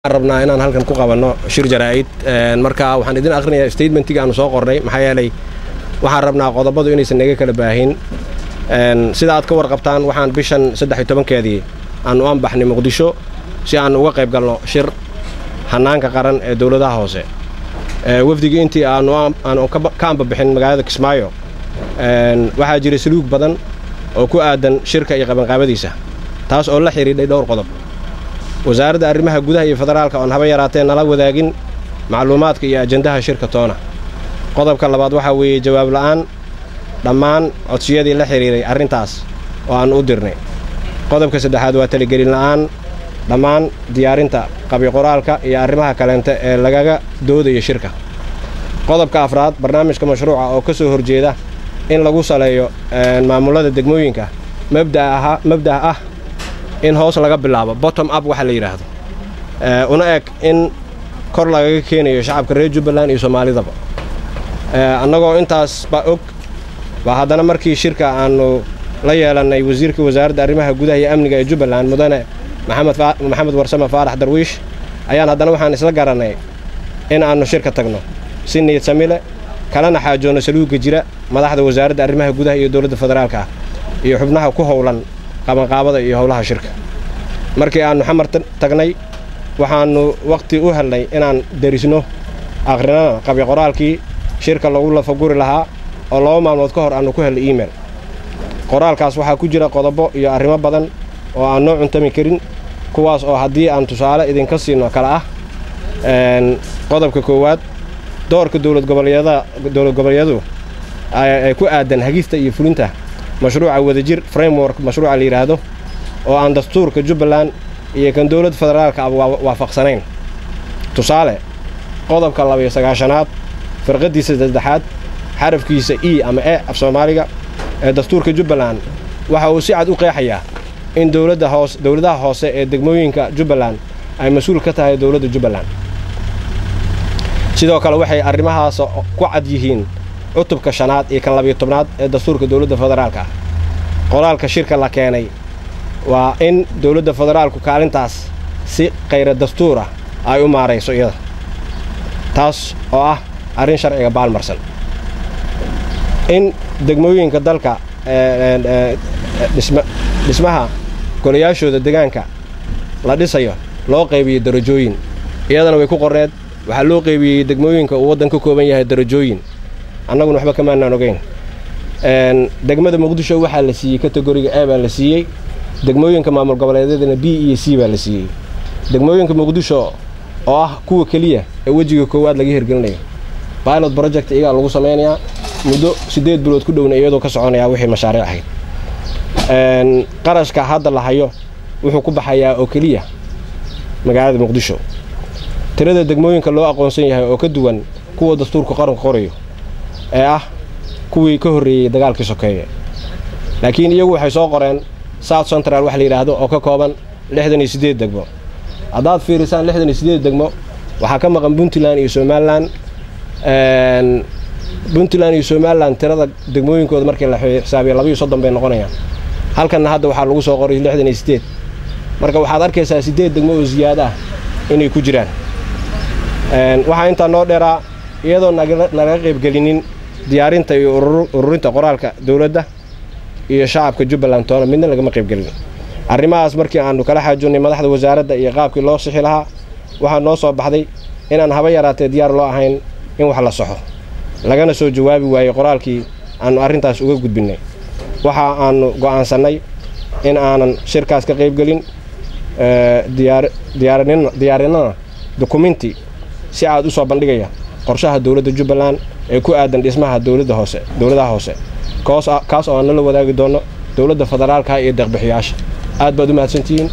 rabnaa inaan halkan ku qabanno shir jaraa'id marka waxaan idin aqrinayaa statementiga aan soo qornay maxaa yeelay waxaan rabnaa qodobadu inaysan naga kala baahin sida aad ka warqabtaan waxaan bishan 13keedii aan u ambaxnay Muqdisho si aan uga qayb galno shir hanaanka qaran ee dawladaha hoose wafdiga intii aan ka ambabixin magaalada Kismaayo waxaa jiray saluug badan oo ku aadan shirka iyo qabanqaabadiisa taas oo la xiriiray dhowr qodob wasaaradda arrimaha gudaha iyo federaalka oo haba yaraatee nala wadaagin macluumaadka iyo ajandaha shirka toona qodobka labaad waxa weeye jawaab la'aan dhammaan codsiyadii la xiriiray arrintaas oo aan u dirnay qodobka saddexaad waa taligelin la'aan dhammaan diyaarinta qabi qoraalka iyo arrimaha kaleenta ee lagaga doodayo shirka qodobka afraad barnaamijka mashruuca oo ka soo horjeeda in lagu saleeyo maamulada degmooyinka mabda'a ah in hoos laga bilaabo bottom up waxa la yiraahdo una eg in kor laga keenayo shacabka reer Jubbaland iyo Soomaalidaba annagoo intaas ba og waa hadana markii shirka aanu la yeelanay wasiirka wasaaradda arrimaha gudaha iyo amniga ee Jubbaland mudane Maxamed Warsame Faarax Darwiish ayaan hadana waxaan isla garanay in aanu shirka tagno si niyad samile kalena xaajoono saluuga jira madaxda wasaaradda arrimaha gudaha iyo dawladda federaalka iyo xubnaha ku howlan qabanqaabada iyo howlaha shirka markii aanu xamar tagnay waxaanu waqti u helnay inaan derisno aqrinana qabi qoraalkii shirka lagu lafaguri lahaa oo 2 maalmood ka hor aanu ku helnay email qoraalkaas waxa ku jira qodobo iyo arrimo badan oo aan noo cuntami karin kuwaas oo haddii aan tusaale idinka siino kala ah qodobka koowaad doorka dawlad goboleedyadu ay ku aadan hagista iyo fulinta mashruuca wadajir framework mashruuca la yiraahdo oo aan dastuurka Jubbaland iyo kan dawladda federaalka waafaqsanayn tusaale qodobka 29aad farqadiisa saddexaad xarafkiisa e ama e af Soomaaliga ee dastuurka Jubbaland waxa uu si cad u qeexayaa in dawladaha hoose ee degmooyinka Jubbaland ay mas'uul ka tahay dawladda Jubbaland sidoo kale waxay arrimahaas ku cad yihiin cutubka 5aad iyo kan 12aad ee dastuurka dawladda federaalka qoraalka shirka la keenay waa in dawladda federaalku kaalintaas si qayra dastuura ay u maareyso iyada taas oo ah arrin sharciga baalmarsan in degmooyinka dalka dhismaha golayaashooda deegaanka la dhisayo loo qaybiyo darajooyin iyadana way ku qorneed waxa loo qaybiyay degmooyinka uu waddanka ka kooban yahay darajooyin annaguna waxba kama aanan ogeyn degmada Muqdisho waxa la siiyay kategoriga A baa la siiyay degmooyinka maamul goboleedyadana B iyo C baa la siiyay degmooyinka Muqdisho oo ah kuwa kaliya ee wajiga koowaad laga hirgelinayo pilot project iyaga lagu sameeyaa muddo 8 bilood ku dhowna iyadoo ka soconaya wixii mashaariic ahayd qarashka hadda la hayo wuxuu ku baxayaa oo kaliya magaalada Muqdisho tirada degmooyinka loo aqoonsan yahay oo ka duwan kuwa dastuurka qaranka qorayo ee ah kuwii ka horeeyay dagaalkii sokeeye laakiin iyagu waxay soo qoreen South Central wax la yiraahdo oo ka kooban 68 degmo hadaad fiirisaan 68 degmo waxa ka maqan Puntland iyo Somaliland tirada degmooyinkooda markii la xisaabiyo 32 bay noqonayaan halkan hadda waxa lagu soo qoray 68 marka waxaad arkaysaa 8 degmo oo ziyaada ah inay ku jiraan waxa inta noo dheeraa iyadoo naga qayb galinin diyaarinta iyo ururinta qoraalka dawladda iyo shacabka Jubbaland toona midna laga qayb galin arrimahaas markii aanu kala xaajoonay madaxda wasaaradda iyo qaabkii loo sixi lahaa waxa noo soo baxday in aan haba yaraatee diyaar loo ahayn in wax la saxo lagana soo jawaabi waayay qoraalkii aanu arrintaas uga gudbinay waxa aanu go'aansanay in aanan shirkaas ka qayb galin diyaarinana dokumenti si aad u soo bandhigaya qorshaha dawladda Jubbaland ee ku aadan dhismaha dawladaha hoose kaas oo aan la wadaagi doono dawladda federaalka iyo deeq bixiyaasha aad baad u mahadsantihiin